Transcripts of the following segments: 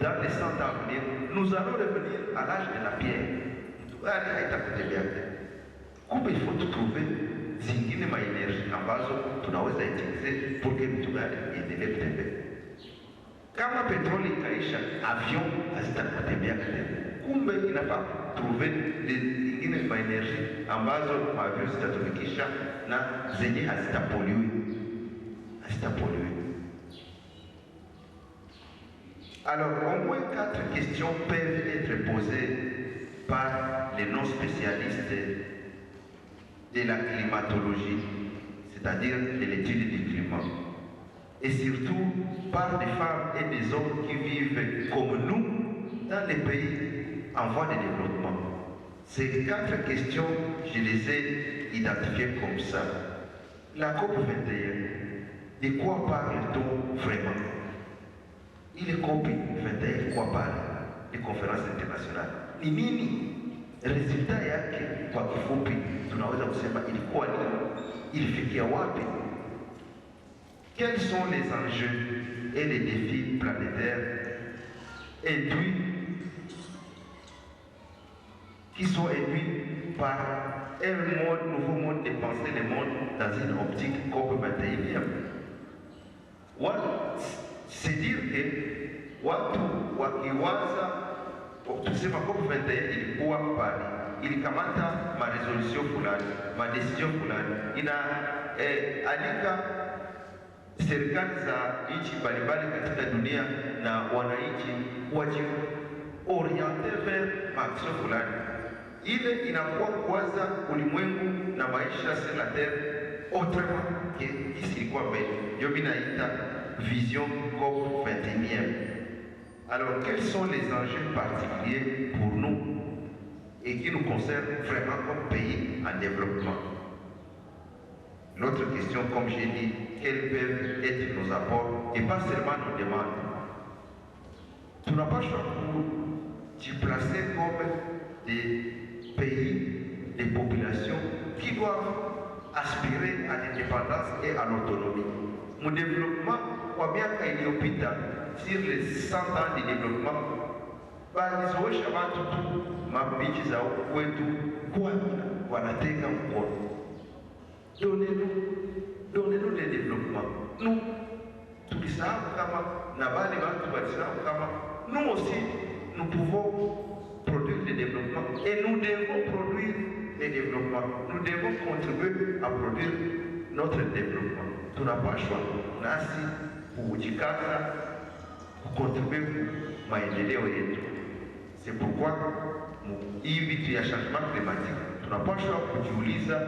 dans les 100 ans à venir, nous allons revenir à l'âge de la pierre. Kumbe il faut trouver zingine maenerji ambazo tunaweza utilize porque vitu gani iendelee kutembea. Kama petroli ikaisha, avion hazitakutembea tena. Kumbe inafaa trouver zingine maenerji ambazo avion zitatumikisha na zenye hazitapoliwe. Alors, au moins 4 questions peuvent être posées par les non-spécialistes de la climatologie, c'est-à-dire de l'étude du climat, et surtout par des femmes et des hommes qui vivent comme nous dans les pays en voie de développement. Ces 4 questions, je les ai identifiées comme ça. La COP21, de quoi parle-t-on vraiment? Il est compris, 21, de quoi parle les conférences internationales. Ni nini resulta yake kwa kifupi tunaweza kusema ilikuwa ni ilifikia wapi? Quels sont les enjeux et les défis planétaires induits qui sont induits par un nouveau mode de penser le monde dans une optique COP21? C'est dire que watu wakiwaza tukisema COP21 ilikuwa pale, ilikamata maresolution fulani, madecision fulani, alika serikali za nchi mbalimbali katika dunia na wananchi wajioriente vers maaction fulani. Ile inakuwa kwanza ulimwengu na maisha sur la terre autrement que isi ilikuwa mbele. Ndio mimi naita vision COP21. Alors, quels sont les enjeux particuliers pour nous et qui nous concernent vraiment comme pays en développement? L'autre question, comme j'ai dit, quels peuvent être nos apports et pas seulement nos demandes? Tu n'as pas le choix pour te placer comme des pays, des populations qui doivent aspirer à l'indépendance et à l'autonomie. Mon développement, kwa miaka iliyopita, sur les 100 ans de développement, walizoesha watu tu mabichi za kwetu kwa wanateka mkono. Donnez-nous le développement. Nous, tukisahau kama na bali watu walisahau kama nous aussi nous pouvons produire le développement et nous devons produire le développement. Nous devons contribuer à produire notre développement. Tu n'as pas le choix. Nasi kujikaza kucontribuer maendeleo yetu. C'est pourquoi hii vitu ya changement climatique tunapaswa kujiuliza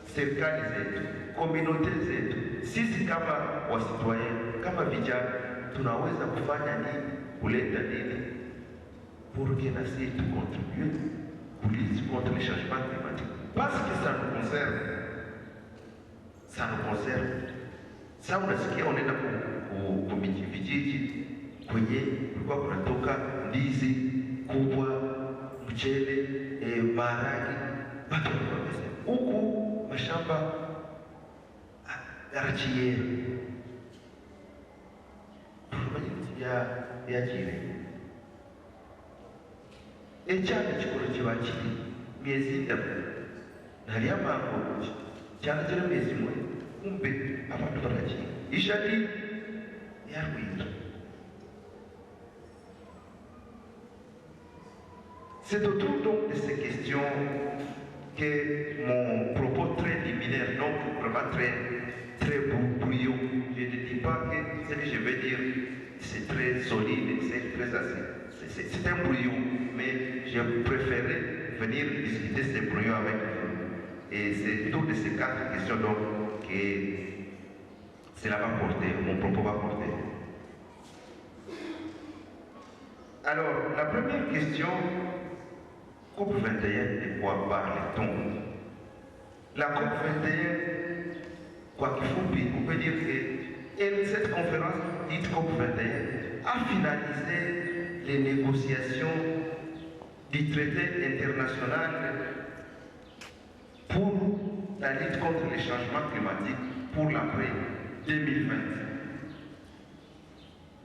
serikali zetu, communauté zetu, sisi kama wasitwaye, kama vijana tunaweza kufanya nini, kuleta nini pour que nasi tu contribue pour lutter contre le changement climatique, parce que ça nous concerne. Ça nous concerne. Sasa unasikia unaenda vijiji kwenye kulikuwa kunatoka ndizi kubwa, mchele, maharagi, watu wanasema huku mashamba arachiere ya jire ecyane kikuru kibakiri miezi 3 nari amango cyane cyane miezi 1 kumbe abantu barakiye ishati yarwira. C'est autour donc de ces questions que mon propos très liminaire, donc vraiment très brouillon, je ne dis pas que ce que je vais dire c'est très solide, c'est très assez. C'est un brouillon, mais je préférais venir discuter ces brouillons avec vous. Et c'est autour de ces 4 questions donc que cela va porter, mon propos va porter. Alors, la première question, COP21, de quoi parle-t-on? La COP21, quoi qu'il faut, on peut dire que cette conférence dite COP21 a finalisé les négociations du traité international pour la lutte contre les changements climatiques pour l'après 2020.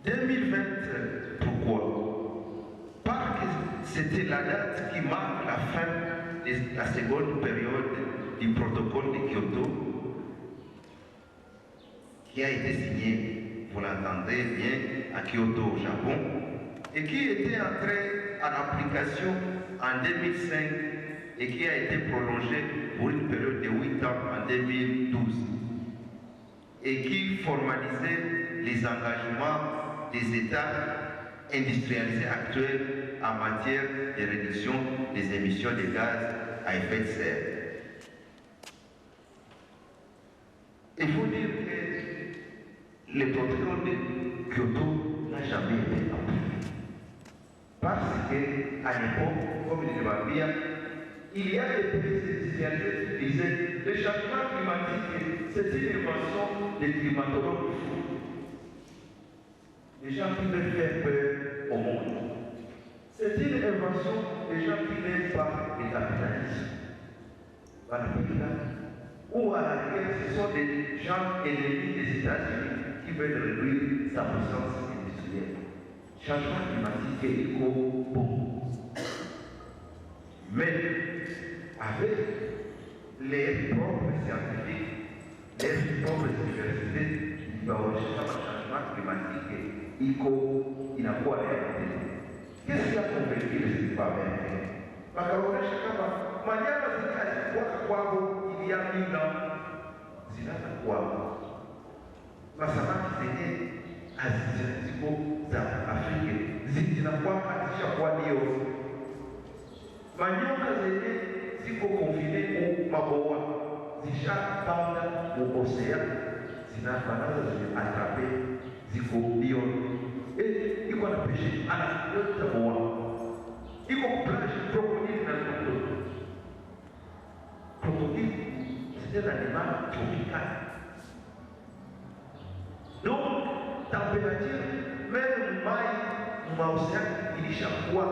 2020, pourquoi? c'était la date qui marque la fin de la seconde période du protocole de Kyoto, qui a été signé, vous l'entendez bien, à Kyoto au Japon, et qui était entré en application en 2005 et qui a été prolongé pour une période de 8 ans en 2012 et qui formalisait les engagements des États industrialisés actuels en matière de réduction des émissions de gaz à effet de serre. Il faut dire que le protocole de Kyoto n'a jamais été appliqué. Parce qu'à l'époque, comme il le dit, il y a des pays industrialisés qui disaient que le changement climatique, c'est une invention des climatologues fous. Les gens qui veulent faire peur au monde. C'est une invention des gens qui n'aiment pas le capitalisme. Voilà, ou à la rigueur, ce sont des gens ennemis des États-Unis qui veulent réduire sa puissance industrielle. Changement climatique est bon. Mais avec les propres scientifiques, les propres universités, il va avoir un changement climatique, il n'a pas réalité. Qu'est-ce qui a convaincu les États-Unis? Wakaonyesha kama manyama zilikuwa kwao ili ya 1000 ans zinakuwa masamaki zenye haziko za Afrika zinakuwa hazishakuwa ndio manyoka zenye ziko confine au maboa zishapanda mu océan zinafanaza zimeatrape ziko bio iko na peshe ana yote boa iko plage crocodile na crocodile. Crocodile, c'est un animal tropical. Donc, température, même maï, océan, il ishakuwa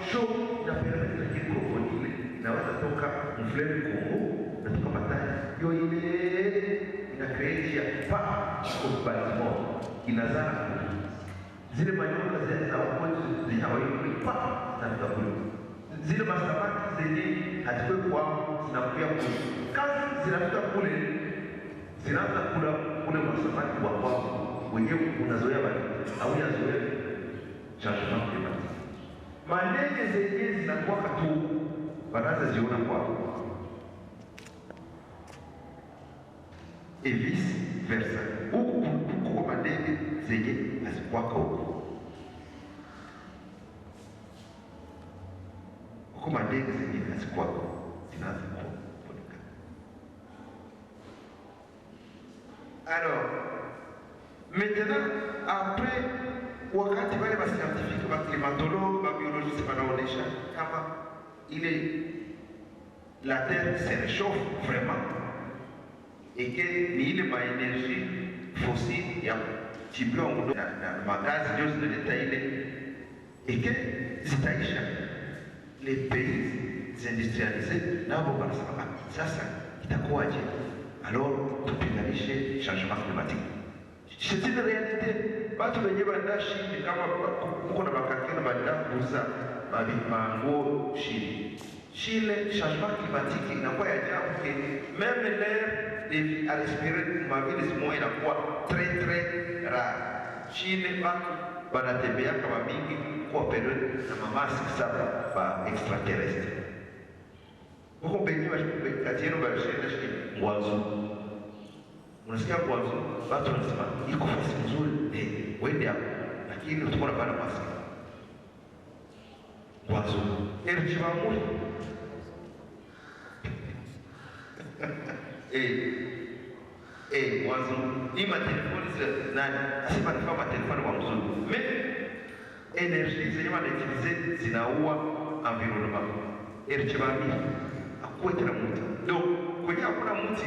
chaud, na permettre que crocodile inaweza toka mfleme Kongo na toka Matani. Yo ile inakreatia pa kwa Baltimore inazaa zile manyoka zile za wakozi zinawekwa pa na tukabulu zile masamaki zenye hazikwe kwao zinakuya kule kazi zinafika kule zinaanza kula kule masamaki wa kwao wenyewe unazoea bali au unazoea changement climatique manenge zenye zinakuwa tu banaanza ziona kwao et vice versa huku kwa manenge zenye hazikuwa huko huko mandege zenye hazikuwa zinaanza kuonekana. Alors maintenant après wakati wale wa scientifique wa climatologue wa biologiste wanaonesha kama ile la terre se réchauffe vraiment et que ni ile maénergie fossile ya chibio na magazi ndio zinaleta ile et que zitaisha les pays industrialisés nabo wanasema sasa itakuwaje? Alors tupiganishe changement climatique. C'est une réalité. Watu wenyewe wanashi kama mko na makakena badakuza mango Chile changement climatique inakuwa ya ajabu que même l'air à respirer ma ville zimoya inakuwa très rare. Chile watu wanatembea kama mingi kwa periode na mamaski saba ba extraterrestre. Huko benyewe kati yenu bashenda shiki mwanzo. Unasikia mwanzo watu wanasema iko fasi nzuri wende hapo lakini utakuwa bana maski. Mwanzo erjimamuri mwanzo ni matelefoni nani asema ni kama telefoni wa mzungu mais energie zenye wanautilize zinaua environnement erjimami akuwe tena mti donc kwenye hakuna mti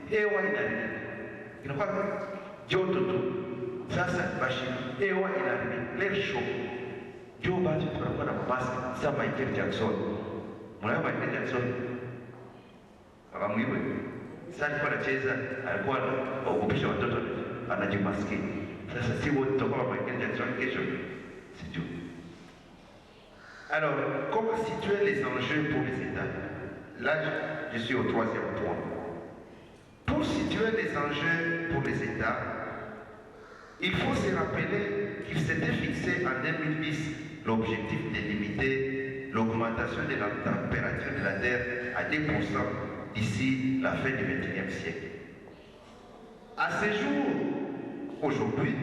hewa inaharibika inakuwa joto tu sasa bashi hewa inaharibika l'air chaud ndio basi tunakuwa na maski za Michael Jackson. Mwana Michael Jackson akamwiwe sasa alikuwa anacheza alikuwa anaogopisha watoto anajimaski. Sasa si wote tutakuwa Michael Jackson kesho sijui. Alors, comment situer les enjeux pour les États? Là, je suis au troisième point. Pour situer les enjeux pour les États, il faut se rappeler qu'ils s'étaient fixés en 2010 l'objectif de limiter l'augmentation de la température de la Terre à 2% d'ici la fin du XXIe siècle. À ce jour, aujourd'hui,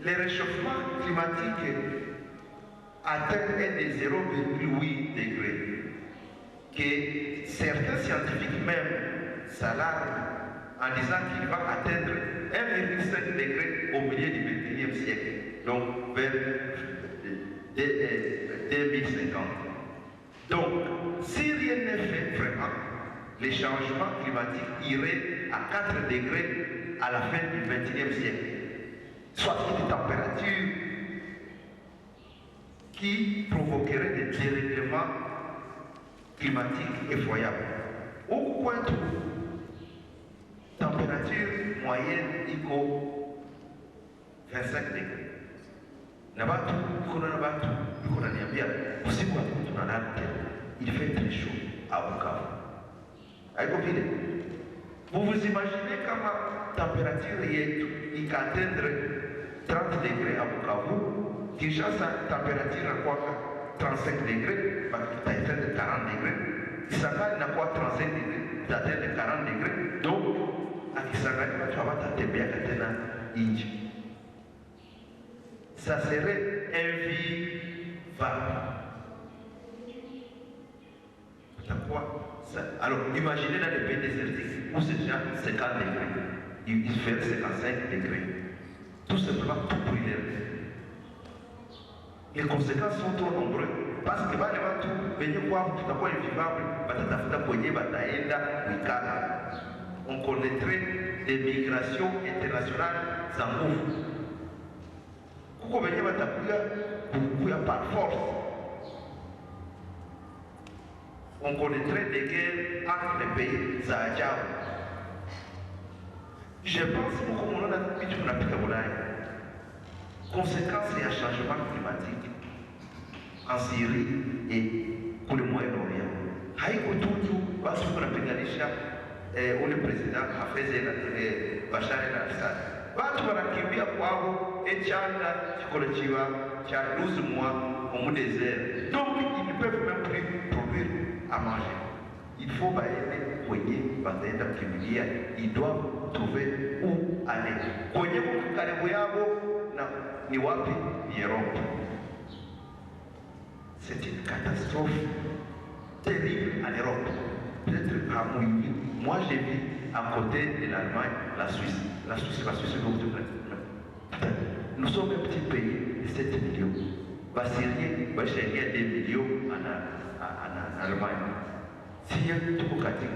le réchauffement climatique atteint un de 0,8 degrés, que certains scientifiques même s'alarment en disant qu'il va atteindre 1,5 degré au milieu du XXIe siècle, donc vers 2050. Donc, si rien n'est fait vraiment, les changements climatiques iraient à 4 degrés à la fin du XXIe siècle, soit une température qui provoquerait des dérèglements climatiques effroyables. Au point où température moyenne égale 25 degrés. Nabatu, il fait très chaud à Bukavu. Vous vous imaginez comment la température est atteindre 30 degrés à Bukavu, Kinshasa, température à quoi 35 degrés, tu atteindre 40 degrés, Kisangani n'a quoi 35 degrés, tu atteindre 40 degrés, donc à Kisangani, tu vas t'atteindre à Inji. Ça serait invivable. Alors, imaginez dans les pays désertiques où c'est déjà 50 degrés, il fait 55 degrés. Tout simplement, tout brûler. Les conséquences sont trop nombreuses parce que on connaîtrait des migrations internationales en cours. Par force. On connaîtrait des guerres entre les pays Zahadjaou. Je pense que comme on a dit, conséquence et un changement climatique en Syrie et pour le Moyen-Orient. Haïko Tutu, parce qu'on a pénalisé le président a fait Bachar el-Assad. Watu wanakimbia kwao echanga chikolochiwa cha 12 mois au désert. Donc ils ne peuvent même plus produire à manger. Il faut bailler kwenye bataenda kukimbilia, ils doivent trouver où aller. Kwenye karibu yao na ni wapi? Ni Europe. C'est une catastrophe terrible en Europe. Peut-être à Mouilly. Moi j'ai vu à côté de l'Allemagne, la Suisse. La Suisse est beaucoup de place. Nous sommes un petit pays de 7 millions. Basirien, Bachérien 2 millions en Allemagne. Si il y a tout au Kati,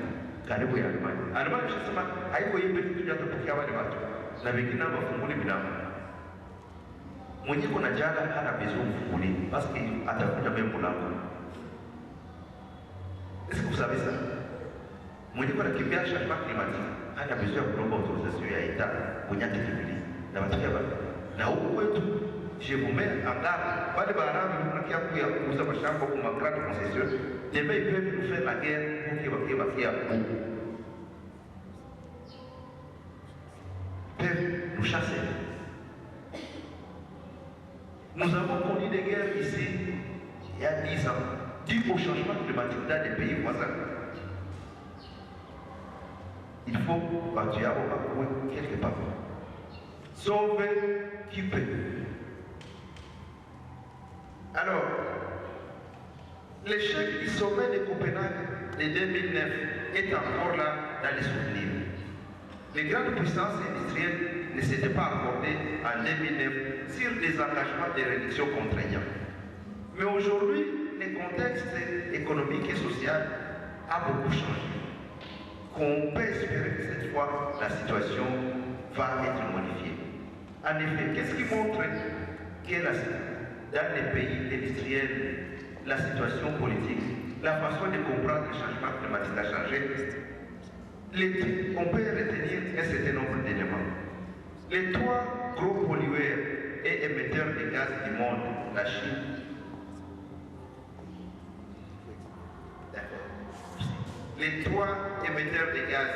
karibu ya Allemagne. Allemagne, je sais pas, haiko yembe kitu ya kupokia wale watu. Na wengine hapa funguli binadamu. Mwenye kuna jala hana besoin funguli parce que atakuja même mlango. Est-ce que vous savez ça? Mwenye kuna kimbia changement climatique hana besoin ya kuomba autorisation ya État kunyata kibili. Na watu ya baba. Na huku kwetu je vous mets en garde. Pas de barrage, nous qui a poussé ma chambre pour ma grande concession. Demain, ils peuvent nous faire la guerre pour qu'il va faire beaucoup. Ils peuvent nous chasser. Nous avons connu des guerres ici il y a 10 ans, dû au changement climatique dans les pays voisins. Il faut battre quelque part. Sauver qui peut. Alors, l'échec du sommet de Copenhague de 2009 est encore là dans les souvenirs. Les grandes puissances industrielles ne s'étaient pas accordées en 2009 sur des engagements de réduction contraignants. Mais aujourd'hui, le contexte économique et social a beaucoup changé. Qu'on peut espérer que cette fois, la situation va être modifiée. En effet, qu'est-ce qui montre que dans les pays industriels, la situation politique, la façon de comprendre le changement climatique a changé? On peut retenir un certain nombre d'éléments. Les 3 gros pollueurs et émetteurs de gaz du monde, la Chine, les 3 émetteurs de gaz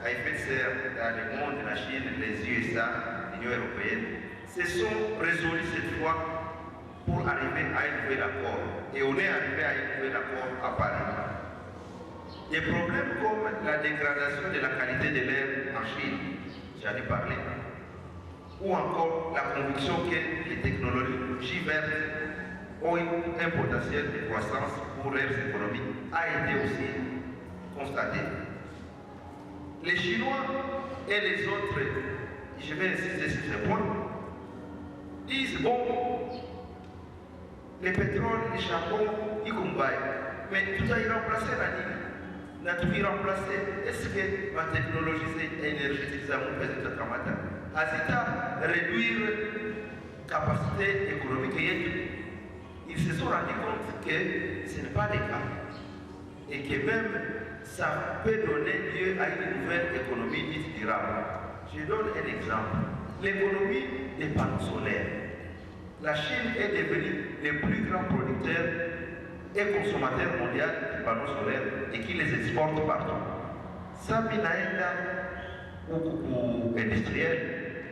à effet de serre dans le monde, la Chine, les USA, l'Union européenne, se sont résolus cette fois pour arriver à un nouvel accord. Et on est arrivé à un nouvel accord à Paris. Des problèmes comme la dégradation de la qualité de l'air en Chine, j'en ai parlé, ou encore la conviction que les technologies vertes ont un potentiel de croissance pour leurs économies, a été aussi constaté. Les Chinois et les autres, je vais insister sur ce point, disent bon, le pétrole, le charbon, ils combattent, mais tout a remplacé la ligne. N'a tout remplacé. Est-ce que la technologie énergétique, ça vous fait de Kamata? Azita, réduire la capacité économique et ils se sont rendus compte que ce n'est pas le cas. Et que même ça peut donner lieu à une nouvelle économie dite durable. Je donne un exemple. L'économie des panneaux solaires. La Chine est devenue le plus grand producteur et consommateur mondial de panneaux solaires et qui les exporte partout. Ça, minaenda ou industriel,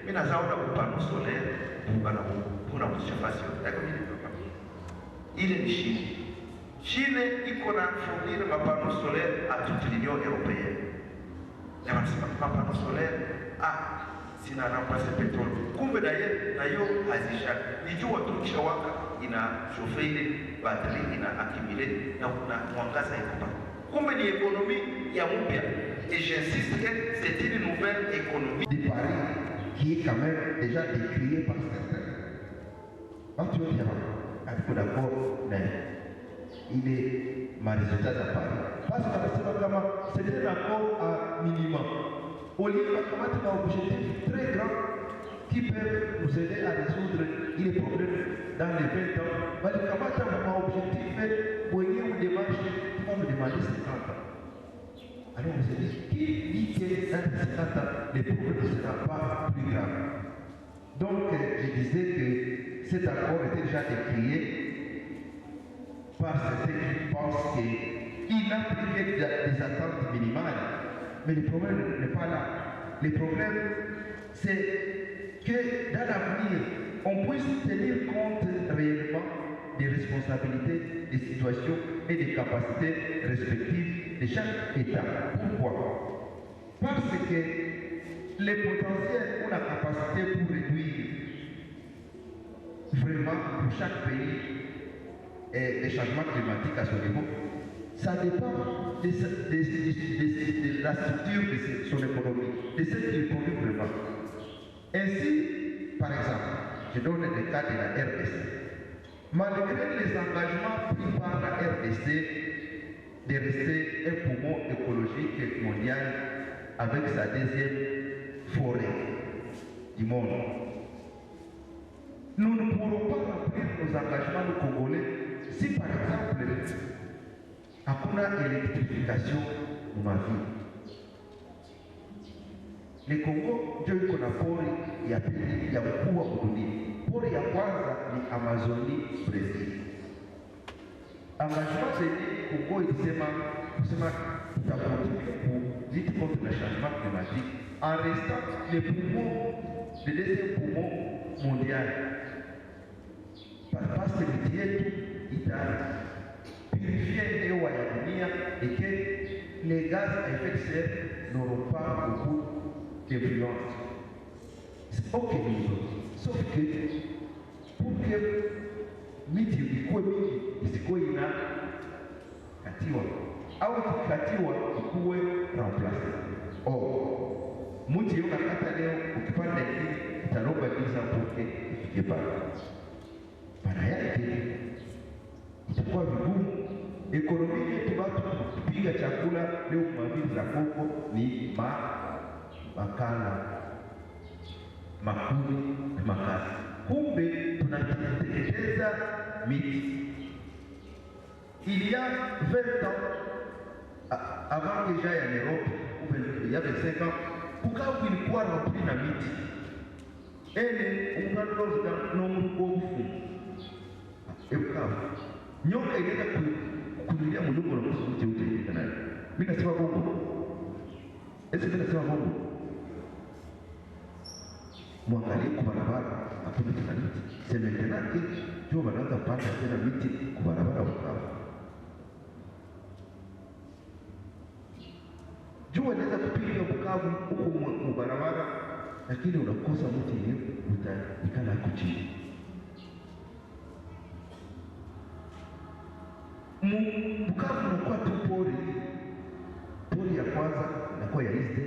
minazaona ou panneaux solaires pour la participation. Il est Chine. Chine iko na fournir mapano solaire à toute l'Union européenne. Les mapano solaire sina remplacer pétrole. Kumbe d'ailleurs nayo hazisha. Nijua tukisha waka ina chauffer ile batterie ina accumuler na mwangaza iko. Kumbe ni économie ya mpya. Et j'insiste que c'est une nouvelle économie de Paris qui est quand même déjà décriée par certains. Tu veux dire, d'accord, il est ma résultat à Paris. Parce que c'est un accord à minimum. Au lieu de un objectif très grand qui peut nous aider à résoudre les problèmes dans les 20 ans, mais le un objectif pour une démarche qui va nous demander 50 ans. Alors on se dit, qui dit que dans 50 ans, les problèmes ne seront pas plus graves? Donc je disais que cet accord était déjà décrié par certains qui pensent qu'il n'a plus que des attentes minimales. Mais le problème n'est pas là. Le problème, c'est que dans l'avenir, on puisse tenir compte réellement des responsabilités, des situations et des capacités respectives de chaque État. Pourquoi? Parce que les potentiels ou la capacité pour réduire vraiment pour chaque pays et les changements climatiques à ce niveau, ça dépend de la structure de son économie, de ce qu'il produit vraiment. Ainsi, par exemple, je donne le cas de la RDC. Malgré les engagements pris par la RDC de rester un poumon écologique mondial avec sa deuxième forêt du monde, nous ne pourrons pas remplir nos engagements de Congolais si par exemple hakuna électrification dans ma vie. Le Congo ndio iko na pori ya pili ya mkuu wa dunia. Pori ya kwanza ni Amazoni, Brazil. Engagement zenye Congo ilisema tutakontribue pour lutter contre le changement climatique en restant le poumon, le deuxième poumon mondial. Parce que miti yetu itapurifia hewa ya dunia et que les gaz à effet de serre n'auront pas beaucoup d'influence. Ok, sauf que pour que miti ikuwe mingi isikuwe ina katiwa au ikikatiwa ikuwe remplace. Mti unakata leo ukipanda hii italomba giza mpoke ifike pale. Maana yake itakuwa vigumu. Ekonomi yetu watu kupiga chakula leo mavili za Kongo ni makala makumi makali. Kumbe tunateketeza miti. Il y a 20 ans, avant que j'aille en Europe, il y a 25 ans, Bukavu ilikuwa rempli na miti. Unaloza na mrugofu. Bukavu. Nyoka inaenda kuingia mdogo na mti utaenda nayo. Mimi nasema Mungu. Ese mimi nasema Mungu. Mwangalie kwa barabara hakuna tena miti. Sema tena jua wanaanza kupanda tena miti kwa barabara Bukavu. Jua inaweza kupiga Bukavu huko kwa barabara, lakini unakosa mti yenyewe utaikala hapo chini. Bukavu unakuwa tu pori. Pori ya kwanza inakuwa ya East,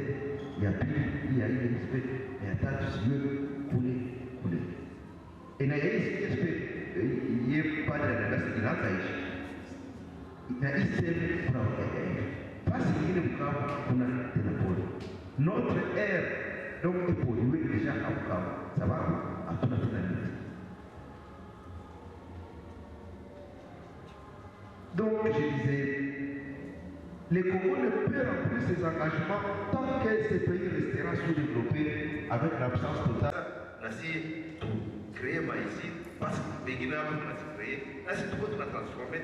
ya pili ya ile East, ya tatu sijui kule. Na ya East ye pale na basi inaanza hivi. Na East kuna basi ile Bukavu kuna tena pori. Notre air donc est pollué déjà à Bukavu. Sababu hatuna tena miti. Donc, je disais, les Congo ne peut remplir ses engagements tant que ce pays restera sous-développé avec l'absence totale. Nasi tu créer maïs parce que Béguina on a créé, nasi tu peux transformer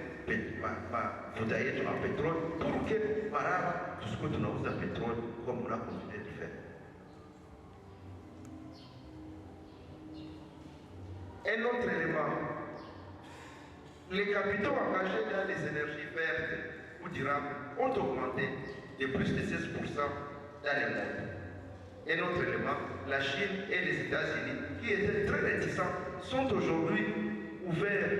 ma potager en pétrole pour que par tout ce que tu nous as pétrole comme on a continué de faire. Un autre élément. Les capitaux engagés dans les énergies vertes ou durables ont augmenté de plus de 16% dans le monde. Un autre élément, la Chine et les États-Unis, qui étaient très réticents, sont aujourd'hui ouverts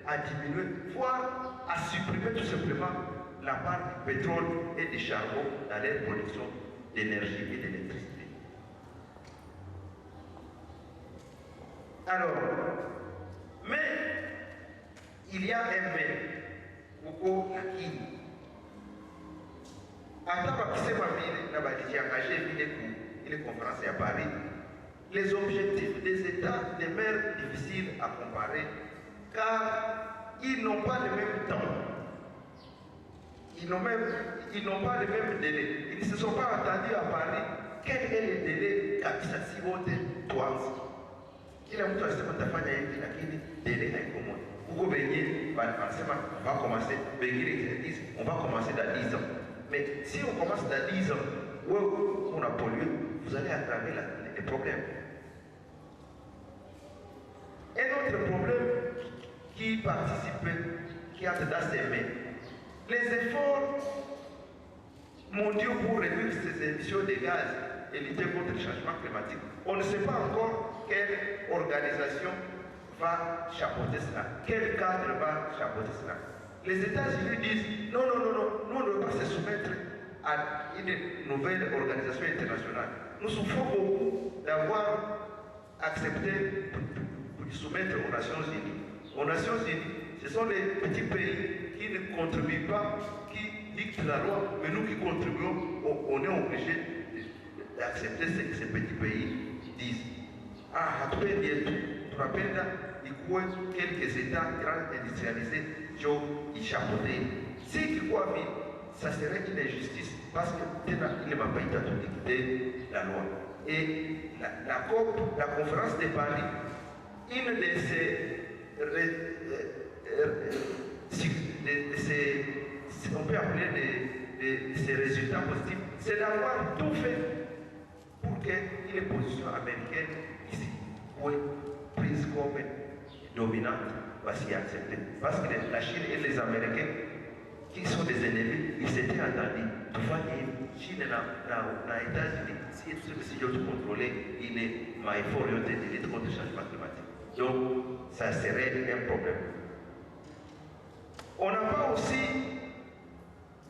à diminuer, voire à supprimer tout simplement la part du pétrole et du charbon dans leur production d'énergie et d'électricité. Alors, mais il y a un mais au Lakini. Hata wakisema vile na walijiengagé vile ile conférence à Paris, les objectifs des États demeurent difficiles à comparer car ils n'ont pas le même temps. Ils n'ont pas le même délai. Ils ne se sont pas attendus à Paris. Quel est le délai kabisa si wote tuanze? Kila mtu anasema tafanya hivi lakini délai haiko moja. Huko benye wanasema on va commencer, on va commencer dans 10 ans. Mais si on commence dans 10 ans, où on a pollué, vous allez aggraver les problèmes. Un autre problème qui participe, qui entre dans ces mains, les efforts mondiaux pour réduire ces émissions de gaz et lutter contre le changement climatique. On ne sait pas encore quelle organisation va chapeauter cela, quel cadre va chapeauter cela. Les États-Unis disent non, nous ne devons pas se soumettre à une nouvelle organisation internationale. Nous souffrons beaucoup d'avoir accepté de soumettre aux Nations Unies. Aux Nations Unies, ce sont les petits pays qui ne contribuent pas, qui dictent la loi, mais nous qui contribuons, on est obligé d'accepter ce que ces petits pays disent. Ah, après bientôt, tu rappelles là, il y a quelques États grands industrialisés qui ont échappé. Si tu crois bien, ça serait une injustice parce que il ne m'a pas été à dicter la loi. Et la COP, la conférence de Paris, une de ces on peut appeler ces résultats positifs, c'est d'avoir tout fait pour que les positions américaines ici, prises comme dominantes, va s'y accepter. Parce que la Chine et les Américains, qui sont des ennemis, ils s'étaient entendus. Tu vois, la Chine et les États-Unis, si je dois contrôler, il est ma effort de lutte contre le changement climatique. Donc, ça serait un problème. On n'a pas aussi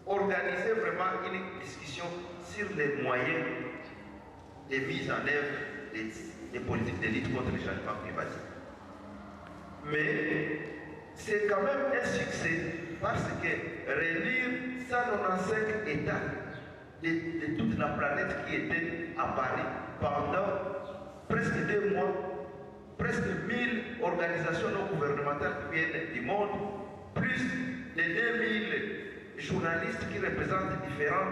organisé vraiment une discussion sur les moyens de mise en œuvre des politiques de lutte contre le changement climatique. Mais c'est quand même un succès parce que réunir 195 États de toute la planète qui étaient à Paris pendant presque 2 mois, presque 1000 organisations non gouvernementales qui viennent du monde, plus de 2000 journalistes qui représentent différents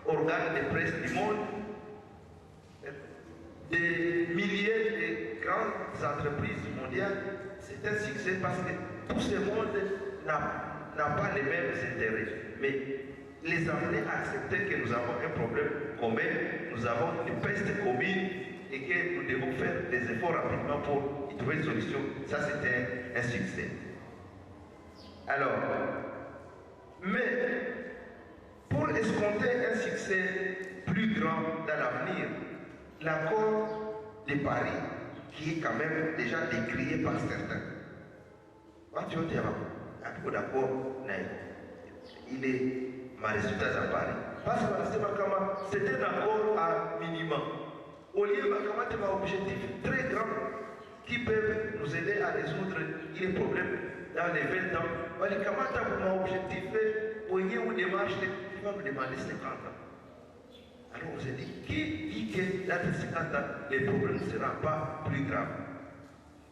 organes de presse du monde, des milliers de grandes entreprises mondiales. C'est un succès parce que tout ce monde n'a pas les mêmes intérêts. Mais les amener à accepter que nous avons un problème commun, nous avons une peste commune et que nous devons faire des efforts rapidement pour y trouver une solution. Ça, c'était un succès. Alors, mais pour escompter un succès plus grand dans l'avenir, l'accord de Paris, qui est quand même déjà décrié par certains, d'accord, il est ma résultat à Paris. Parce que c'est un accord à minimum. Au lieu de un objectif très grand qui peuvent nous aider à résoudre les problèmes dans les 20 ans, il y a un objectif au lieu où démarche qui va me demander 50 ans. Alors on s'est dit, qui dit que dans les 50 ans, les problèmes ne seront pas plus graves?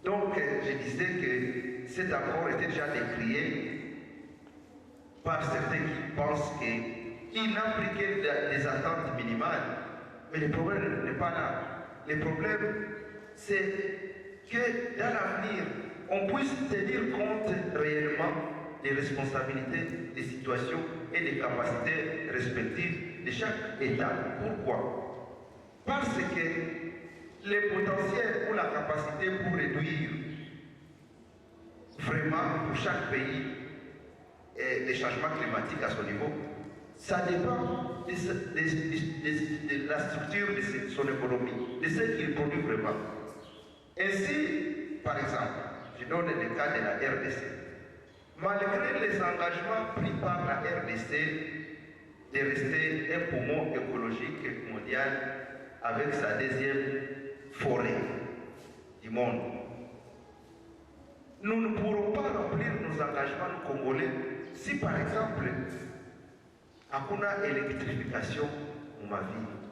Donc je disais que cet accord était déjà décrié par certains qui pensent qu'il n'a pris que des attentes minimales. Mais le problème n'est pas là. Le problème, c'est que dans l'avenir, on puisse tenir compte réellement des responsabilités, des situations et des capacités respectives de chaque État. Pourquoi? Parce que le potentiel ou la capacité pour réduire vraiment pour chaque pays les changements climatiques à son niveau, ça dépend de la structure de son économie, de ce qu'il produit vraiment. Ainsi, par exemple, je donne le cas de la RDC. Malgré les engagements pris par la RDC de rester un poumon écologique mondial avec sa deuxième forêt du monde, nous ne pourrons pas remplir nos engagements congolais si, par exemple, hakuna électrification dans ma ville.